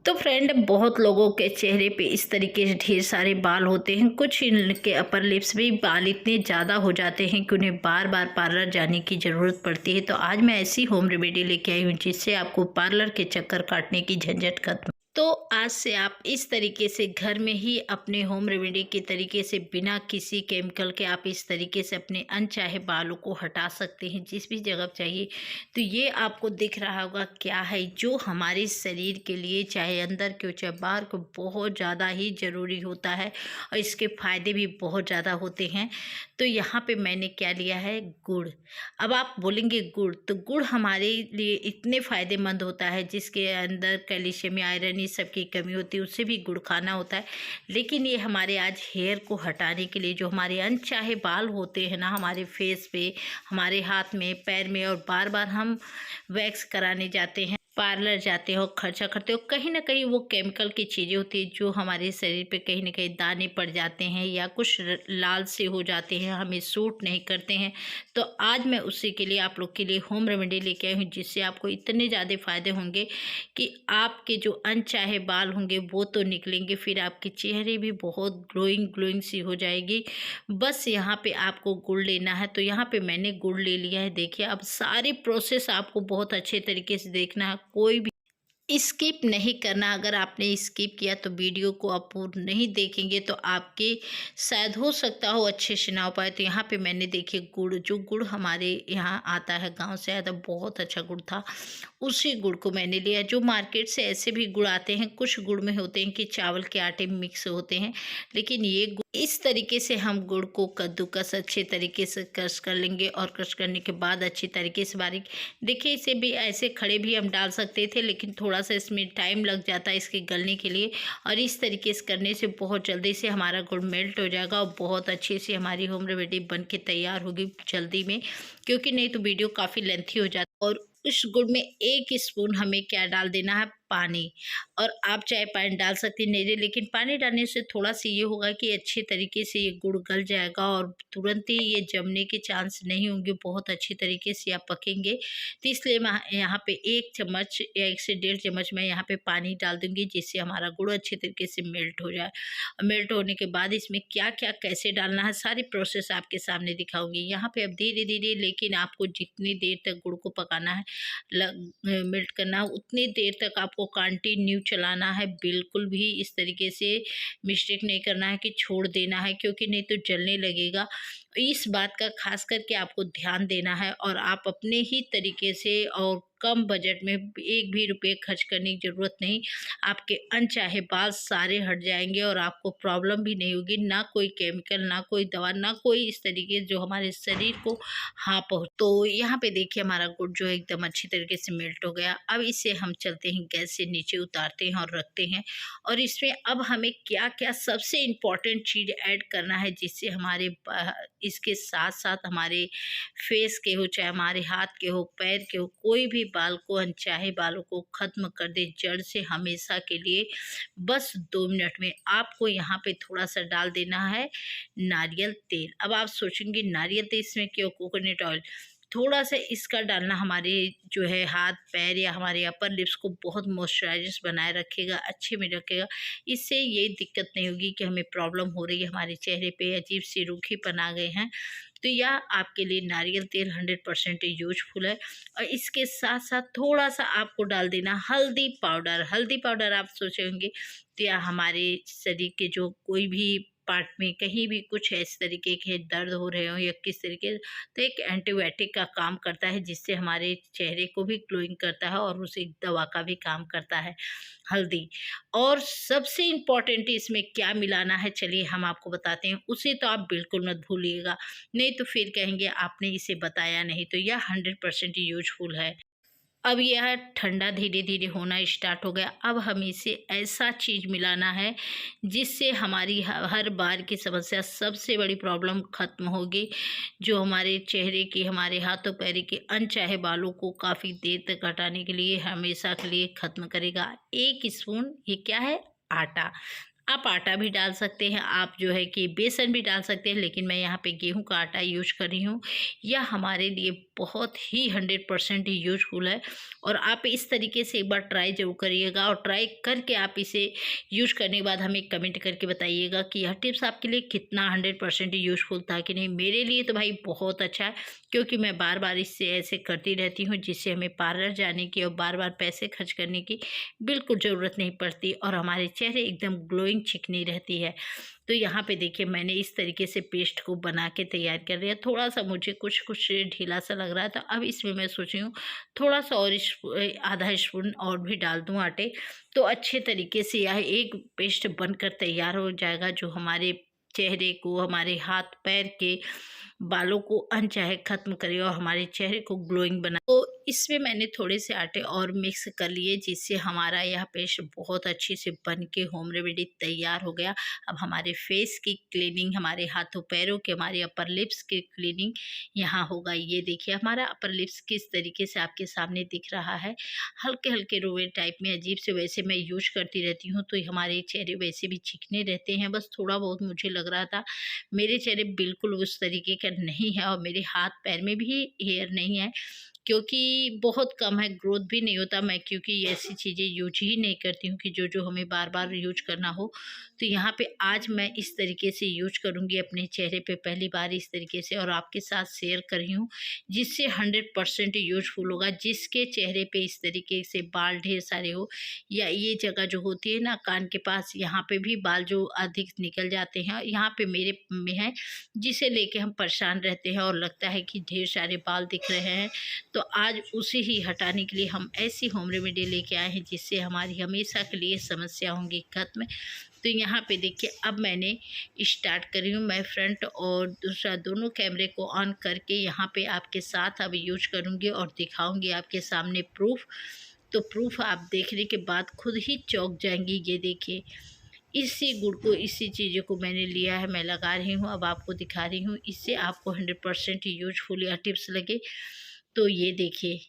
तो फ्रेंड, बहुत लोगों के चेहरे पे इस तरीके से ढेर सारे बाल होते हैं। कुछ इनके अपर लिप्स में बाल इतने ज़्यादा हो जाते हैं कि उन्हें बार बार पार्लर जाने की ज़रूरत पड़ती है। तो आज मैं ऐसी होम रेमेडी लेके आई हूँ जिससे आपको पार्लर के चक्कर काटने की झंझट खत्म। तो आज से आप इस तरीके से घर में ही अपने होम रेमेडी के तरीके से बिना किसी केमिकल के आप इस तरीके से अपने अनचाहे बालों को हटा सकते हैं जिस भी जगह चाहिए। तो ये आपको दिख रहा होगा क्या है जो हमारे शरीर के लिए, चाहे अंदर के हो चाहे बाहर को, बहुत ज़्यादा ही ज़रूरी होता है और इसके फ़ायदे भी बहुत ज़्यादा होते हैं। तो यहाँ पे मैंने क्या लिया है, गुड़। अब आप बोलेंगे गुड़, तो गुड़ हमारे लिए इतने फ़ायदेमंद होता है जिसके अंदर कैल्शियम या आयरन इस सब की कमी होती है, उससे भी गुड़ खाना होता है। लेकिन ये हमारे आज हेयर को हटाने के लिए, जो हमारे अनचाहे बाल होते हैं ना हमारे फेस पे, हमारे हाथ में, पैर में, और बार बार हम वैक्स कराने जाते हैं, पार्लर जाते हो, खर्चा करते हो, कहीं ना कहीं वो केमिकल की चीज़ें होती है जो हमारे शरीर पे कहीं ना कहीं दाने पड़ जाते हैं या कुछ लाल से हो जाते हैं, हमें सूट नहीं करते हैं। तो आज मैं उसी के लिए आप लोग के लिए होम रेमेडी लेके आई हूँ जिससे आपको इतने ज़्यादा फायदे होंगे कि आपके जो अनचाहे बाल होंगे वो तो निकलेंगे, फिर आपके चेहरे भी बहुत ग्लोइंग ग्लोइंग सी हो जाएगी। बस यहाँ पे आपको गुड़ लेना है। तो यहाँ पे मैंने गुड़ ले लिया है। देखिए, अब सारी प्रोसेस आपको बहुत अच्छे तरीके से देखना है, कोई भी स्किप नहीं करना। अगर आपने स्किप किया तो वीडियो को आप पूर्ण नहीं देखेंगे तो आपके शायद हो सकता हो अच्छे से ना हो पाए। तो यहाँ पे मैंने देखिए गुड़, जो गुड़ हमारे यहाँ आता है गांव से आया था, बहुत अच्छा गुड़ था, उसी गुड़ को मैंने लिया। जो मार्केट से ऐसे भी गुड़ आते हैं, कुछ गुड़ में होते हैं कि चावल के आटे में मिक्स होते हैं, लेकिन ये गुड़ इस तरीके से हम गुड़ को कद्दूकस अच्छे तरीके से क्रश कर लेंगे और क्रश करने के बाद अच्छी तरीके से बारीक, देखिए इसे भी ऐसे खड़े भी हम डाल सकते थे लेकिन थोड़ा सा इसमें टाइम लग जाता है इसके गलने के लिए। और इस तरीके से करने से बहुत जल्दी से हमारा गुड़ मेल्ट हो जाएगा और बहुत अच्छी से हमारी होम रेमेडी बन के तैयार होगी जल्दी में, क्योंकि नहीं तो वीडियो काफ़ी लेंथी हो जाता है। और उस गुड़ में 1 स्पून हमें क्या डाल देना है, पानी। और आप चाहे पानी डाल सकते हैं, नहीं, लेकिन पानी डालने से थोड़ा सा ये होगा कि अच्छे तरीके से ये गुड़ गल जाएगा और तुरंत ही ये जमने के चांस नहीं होंगे, बहुत अच्छी तरीके से आप पकेंगे। तो इसलिए मैं यहाँ पे 1 चम्मच या 1 से 1.5 चम्मच मैं यहाँ पे पानी डाल दूंगी जिससे हमारा गुड़ अच्छे तरीके से मेल्ट हो जाए। मेल्ट होने के बाद इसमें क्या क्या कैसे डालना है सारी प्रोसेस आपके सामने दिखाऊंगी। यहाँ पे अब धीरे धीरे, लेकिन आपको जितनी देर तक गुड़ को पकाना है, मेल्ट करना है, उतनी देर तक आपको कंटिन्यू चलाना है। बिल्कुल भी इस तरीके से मिस्टेक नहीं करना है कि छोड़ देना है, क्योंकि नहीं तो जलने लगेगा। इस बात का खास करके आपको ध्यान देना है और आप अपने ही तरीके से और कम बजट में 1 भी रुपये खर्च करने की ज़रूरत नहीं, आपके अनचाहे बाल सारे हट जाएंगे और आपको प्रॉब्लम भी नहीं होगी, ना कोई केमिकल, ना कोई दवा, ना कोई इस तरीके जो हमारे शरीर को हाँ पहुँच। तो यहाँ पे देखिए हमारा गुड़ जो है एकदम अच्छी तरीके से मेल्ट हो गया। अब इसे हम चलते हैं गैस से नीचे उतारते हैं और रखते हैं। और इसमें अब हमें क्या क्या सबसे इम्पॉर्टेंट चीज़ ऐड करना है जिससे हमारे इसके साथ साथ हमारे फेस के हो, चाहे हमारे हाथ के हो, पैर के हो, कोई भी बाल को, अनचाहे बालों को खत्म कर दे जड़ से हमेशा के लिए। बस 2 मिनट में आपको यहाँ पे थोड़ा सा डाल देना है नारियल तेल। अब आप सोचेंगे नारियल तेल इसमें क्यों, कोकोनट ऑयल, थोड़ा सा इसका डालना हमारे जो है हाथ पैर या हमारे अपर लिप्स को बहुत मॉइस्चराइजर्स बनाए रखेगा, अच्छे में रखेगा। इससे ये दिक्कत नहीं होगी कि हमें प्रॉब्लम हो रही है, हमारे चेहरे पे अजीब सी रूखीपन आ गए हैं। तो यह आपके लिए नारियल तेल 100% यूजफुल है। और इसके साथ साथ थोड़ा सा आपको डाल देना हल्दी पाउडर। हल्दी पाउडर आप सोचेंगे तो या हमारे शरीर के जो कोई भी पार्ट में कहीं भी कुछ इस तरीके के दर्द हो रहे हो या किस तरीके, तो एक एंटीबायोटिक का काम करता है जिससे हमारे चेहरे को भी ग्लोइंग करता है और उसे दवा का भी काम करता है हल्दी। और सबसे इम्पॉर्टेंट इसमें क्या मिलाना है, चलिए हम आपको बताते हैं, उसे तो आप बिल्कुल मत भूलिएगा, नहीं तो फिर कहेंगे आपने इसे बताया नहीं। तो यह 100% यूजफुल है। अब यह ठंडा धीरे धीरे होना स्टार्ट हो गया। अब हमें इसे ऐसा चीज़ मिलाना है जिससे हमारी हर बार की समस्या, सबसे बड़ी प्रॉब्लम खत्म होगी, जो हमारे चेहरे की, हमारे हाथों पैर के अनचाहे बालों को काफ़ी देर तक हटाने के लिए, हमेशा के लिए खत्म करेगा। 1 स्पून, ये क्या है, आटा। आप आटा भी डाल सकते हैं, आप जो है कि बेसन भी डाल सकते हैं, लेकिन मैं यहाँ पे गेहूं का आटा यूज कर रही हूँ। यह हमारे लिए बहुत ही 100% यूजफुल है और आप इस तरीके से एक बार ट्राई जरूर करिएगा और ट्राई करके आप इसे यूज करने के बाद हमें कमेंट करके बताइएगा कि यह टिप्स आपके लिए कितना 100% यूजफुल था कि नहीं। मेरे लिए तो भाई बहुत अच्छा है, क्योंकि मैं बार बार इससे ऐसे करती रहती हूँ, जिससे हमें पार्लर जाने की और बार बार पैसे खर्च करने की बिल्कुल ज़रूरत नहीं पड़ती और हमारे चेहरे एकदम ग्लोइंग चिकनी रहती है। तो यहाँ पे देखिए मैंने इस तरीके से पेस्ट को बना के तैयार कर लिया। थोड़ा सा मुझे कुछ कुछ ढीला सा लग रहा था, अब इसमें मैं सोच रही हूँ थोड़ा सा और आधा स्पून और भी डाल दूँ आटे, तो अच्छे तरीके से यह एक पेस्ट बनकर तैयार हो जाएगा, जो हमारे चेहरे को, हमारे हाथ पैर के बालों को अनचाहे खत्म करे और हमारे चेहरे को ग्लोइंग बना। तो इसमें मैंने थोड़े से आटे और मिक्स कर लिए, जिससे हमारा यह पेस्ट बहुत अच्छे से बन के होम रेमेडी तैयार हो गया। अब हमारे फेस की क्लीनिंग, हमारे हाथों पैरों के, हमारे अपर लिप्स की क्लीनिंग यहाँ होगा। ये देखिए हमारा अपर लिप्स किस तरीके से आपके सामने दिख रहा है, हल्के हल्के रोए टाइप में, अजीब से। वैसे मैं यूज करती रहती हूँ तो हमारे चेहरे वैसे भी चिकने रहते हैं, बस थोड़ा बहुत मुझे लग रहा था। मेरे चेहरे बिल्कुल उस तरीके का नहीं है और मेरे हाथ पैर में भी हेयर नहीं है, क्योंकि बहुत कम है, ग्रोथ भी नहीं होता। मैं क्योंकि ऐसी चीज़ें यूज ही नहीं करती हूँ कि जो हमें बार बार यूज करना हो। तो यहाँ पे आज मैं इस तरीके से यूज करूँगी अपने चेहरे पे, पहली बार इस तरीके से, और आपके साथ शेयर कर रही हूँ, जिससे 100% यूजफुल होगा। जिसके चेहरे पे इस तरीके से बाल ढेर सारे हो, या ये जगह जो होती है ना कान के पास, यहाँ पे भी बाल जो अधिक निकल जाते हैं, यहाँ पे मेरे में है, जिसे लेके हम परेशान रहते हैं और लगता है कि ढेर सारे बाल दिख रहे हैं। तो आज उसे ही हटाने के लिए हम ऐसी होम रेमेडी लेके आए हैं, जिससे हमारी हमेशा के लिए समस्या होंगी खत्म। तो यहाँ पे देखिए अब मैंने स्टार्ट करी हूँ। मैं फ्रंट और दूसरा दोनों कैमरे को ऑन करके यहाँ पे आपके साथ अब यूज करूँगी और दिखाऊँगी आपके सामने प्रूफ। तो प्रूफ आप देखने के बाद खुद ही चौंक जाएंगी। ये देखिए इसी गुड़ को, इसी चीज़ों को मैंने लिया है, मैं लगा रही हूँ, अब आपको दिखा रही हूँ। इससे आपको 100% यूजफुल या टिप्स लगे तो ये देखिए।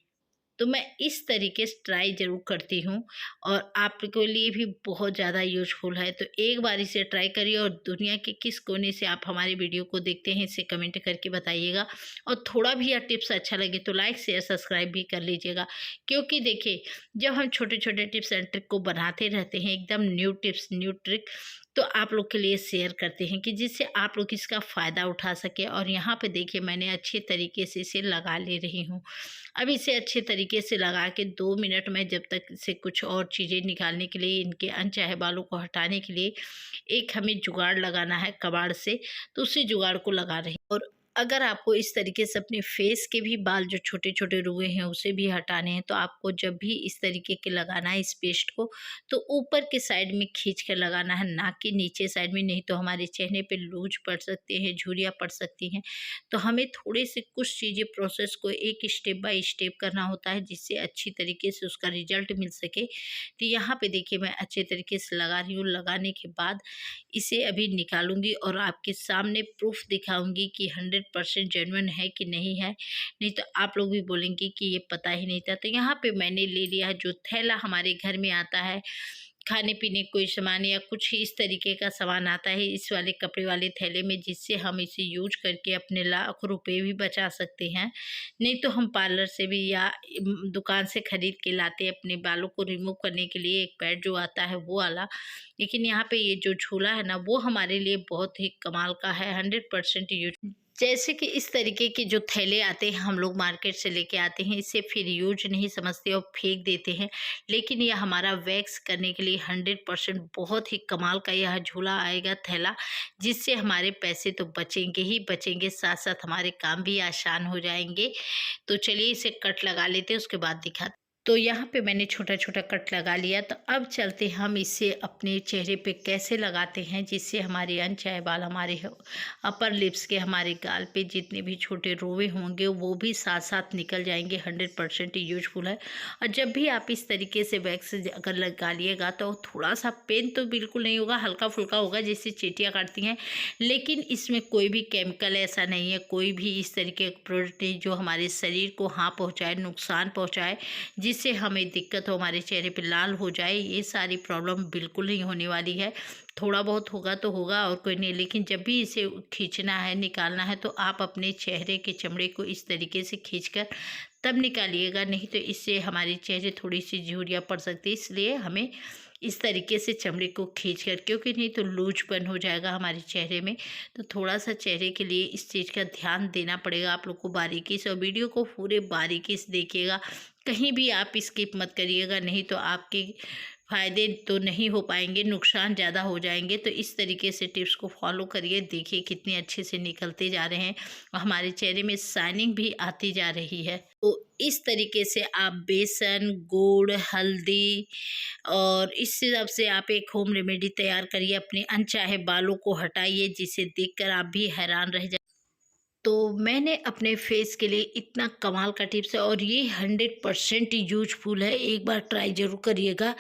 तो मैं इस तरीके से ट्राई ज़रूर करती हूँ और आपके लिए भी बहुत ज़्यादा यूजफुल है। तो एक बार इसे ट्राई करिए और दुनिया के किस कोने से आप हमारी वीडियो को देखते हैं इसे कमेंट करके बताइएगा। और थोड़ा भी यह टिप्स अच्छा लगे तो लाइक शेयर सब्सक्राइब भी कर लीजिएगा, क्योंकि देखिए जब हम छोटे छोटे टिप्स एंड ट्रिक को बनाते रहते हैं, एकदम न्यू टिप्स न्यू ट्रिक, तो आप लोग के लिए शेयर करते हैं कि जिससे आप लोग इसका फ़ायदा उठा सके। और यहाँ पे देखिए मैंने अच्छे तरीके से इसे लगा ले रही हूँ। अब इसे अच्छे तरीके से लगा के 2 मिनट में, जब तक से कुछ और चीज़ें निकालने के लिए, इनके अनचाहे बालों को हटाने के लिए एक हमें जुगाड़ लगाना है कबाड़ से, तो उसी जुगाड़ को लगा रही हूँ। और अगर आपको इस तरीके से अपने फेस के भी बाल जो छोटे छोटे रुए हैं उसे भी हटाने हैं, तो आपको जब भी इस तरीके के लगाना है इस पेस्ट को, तो ऊपर के साइड में खींच कर लगाना है, ना कि नीचे साइड में। नहीं तो हमारे चेहरे पे लूज पड़ सकते हैं, झुर्रियाँ पड़ सकती हैं। तो हमें थोड़े से कुछ चीज़ें प्रोसेस को एक स्टेप बाय स्टेप करना होता है, जिससे अच्छी तरीके से उसका रिजल्ट मिल सके। तो यहाँ पे देखिए मैं अच्छे तरीके से लगा रही हूँ। लगाने के बाद इसे अभी निकालूंगी और आपके सामने प्रूफ दिखाऊंगी कि 100% जेन्युइन है कि नहीं है। नहीं तो आप लोग भी बोलेंगे कि ये पता ही नहीं था। तो यहाँ पे मैंने ले लिया है जो थैला हमारे घर में आता है, खाने पीने कोई सामान या कुछ इस तरीके का सामान आता है इस वाले कपड़े वाले थैले में, जिससे हम इसे यूज करके अपने लाख रुपए भी बचा सकते हैं। नहीं तो हम पार्लर से भी या दुकान से खरीद के लाते हैं अपने बालों को रिमूव करने के लिए एक पैड जो आता है वो वाला। लेकिन यहाँ पे ये जो झूला है ना, वो हमारे लिए बहुत ही कमाल का है, 100% यूज। जैसे कि इस तरीके के जो थैले आते हैं हम लोग मार्केट से लेके आते हैं, इसे फिर यूज नहीं समझते और फेंक देते हैं। लेकिन यह हमारा वैक्स करने के लिए 100% बहुत ही कमाल का यह झूला आएगा थैला, जिससे हमारे पैसे तो बचेंगे ही बचेंगे, साथ साथ हमारे काम भी आसान हो जाएंगे। तो चलिए इसे कट लगा लेते हैं, उसके बाद दिखाते। तो यहाँ पे मैंने छोटा छोटा कट लगा लिया। तो अब चलते हम इसे अपने चेहरे पे कैसे लगाते हैं, जिससे हमारे अनचाहे बाल, हमारे अपर लिप्स के, हमारे गाल पे जितने भी छोटे रोवे होंगे वो भी साथ साथ निकल जाएंगे। 100% यूजफुल है। और जब भी आप इस तरीके से वैक्स अगर लगा लिएगा तो थोड़ा सा पेन तो बिल्कुल नहीं होगा, हल्का फुल्का होगा जैसे चींटियाँ काटती हैं, लेकिन इसमें कोई भी केमिकल ऐसा नहीं है, कोई भी इस तरीके का प्रोडक्ट नहीं जो हमारे शरीर को हाँ पहुँचाए, नुकसान पहुँचाए, जिससे जिससे हमें दिक्कत हो, हमारे चेहरे पे लाल हो जाए, ये सारी प्रॉब्लम बिल्कुल नहीं होने वाली है। थोड़ा बहुत होगा तो होगा और कोई नहीं, लेकिन जब भी इसे खींचना है, निकालना है, तो आप अपने चेहरे के चमड़े को इस तरीके से खींचकर तब निकालिएगा, नहीं तो इससे हमारे चेहरे थोड़ी सी झुर्रियाँ पड़ सकती है। इसलिए हमें इस तरीके से चमड़े को खींच कर, क्योंकि नहीं तो लूजपन हो जाएगा हमारे चेहरे में। तो थोड़ा सा चेहरे के लिए इस चीज़ का ध्यान देना पड़ेगा आप लोग को बारीकी से, और वीडियो को पूरे बारीकी से देखिएगा, कहीं भी आप स्किप मत करिएगा, नहीं तो आपके फ़ायदे तो नहीं हो पाएंगे, नुकसान ज़्यादा हो जाएंगे। तो इस तरीके से टिप्स को फॉलो करिए, देखिए कितने अच्छे से निकलते जा रहे हैं और हमारे चेहरे में शाइनिंग भी आती जा रही है। तो इस तरीके से आप बेसन, गुड़, हल्दी और इस सब से आप एक होम रेमेडी तैयार करिए, अपने अनचाहे बालों को हटाइए, जिसे देखकर आप भी हैरान रह तो मैंने अपने फेस के लिए इतना कमाल का टिप्स है, और ये 100% यूजफुल है। एक बार ट्राई ज़रूर करिएगा,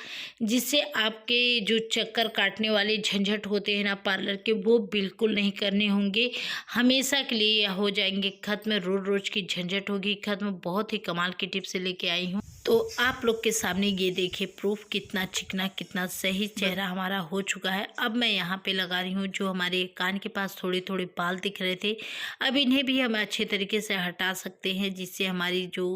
जिससे आपके जो चक्कर काटने वाले झंझट होते हैं ना पार्लर के, वो बिल्कुल नहीं करने होंगे, हमेशा के लिए हो जाएंगे ख़त्म। रोज़ रोज़ की झंझट होगी ख़त्म। बहुत ही कमाल की टिप्स लेके आई हूँ, तो आप लोग के सामने ये देखिए प्रूफ, कितना चिकना, कितना सही चेहरा हमारा हो चुका है। अब मैं यहाँ पे लगा रही हूँ, जो हमारे कान के पास थोड़े थोड़े बाल दिख रहे थे, अब इन्हें भी हम अच्छे तरीके से हटा सकते हैं, जिससे हमारी जो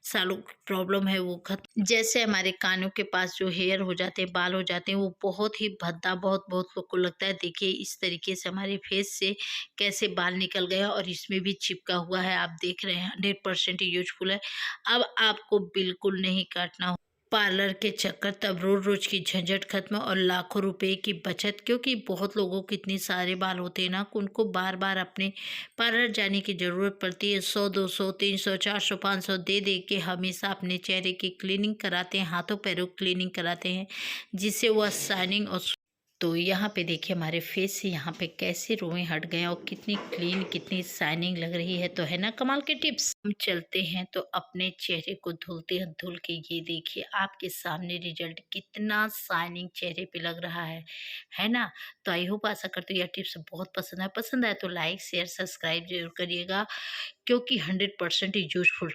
सालों की प्रॉब्लम है वो खत्म। जैसे हमारे कानों के पास जो हेयर हो जाते हैं, बाल हो जाते हैं, वो बहुत ही भद्दा, बहुत बहुत लोग को लगता है। देखिए इस तरीके से हमारे फेस से कैसे बाल निकल गया, और इसमें भी चिपका हुआ है, आप देख रहे हैं। 100% यूजफुल है। अब आपको बिल्कुल नहीं काटना हो पार्लर के चक्कर, तब रोज रोज की झंझट खत्म और लाखों रुपए की बचत। क्योंकि बहुत लोगों को इतने सारे बाल होते हैं ना, उनको बार बार अपने पार्लर जाने की ज़रूरत पड़ती है। 100, 200, 300, 400, 500 दे दे के हमेशा अपने चेहरे की क्लीनिंग कराते हैं, हाथों पैरों की क्लीनिंग कराते हैं, जिससे वह शाइनिंग और तो यहाँ पे देखिए हमारे फेस से यहाँ पे कैसे रोए हट गए और कितनी क्लीन, कितनी शाइनिंग लग रही है। तो है ना कमाल के टिप्स। हम चलते हैं तो अपने चेहरे को धुलते हैं, धुल के ये देखिए आपके सामने रिजल्ट, कितना शाइनिंग चेहरे पे लग रहा है ना। तो आई होप, आशा करती हूँ यह टिप्स बहुत पसंद आए तो लाइक शेयर सब्सक्राइब जरूर करिएगा, क्योंकि 100% यूजफुल टिप्स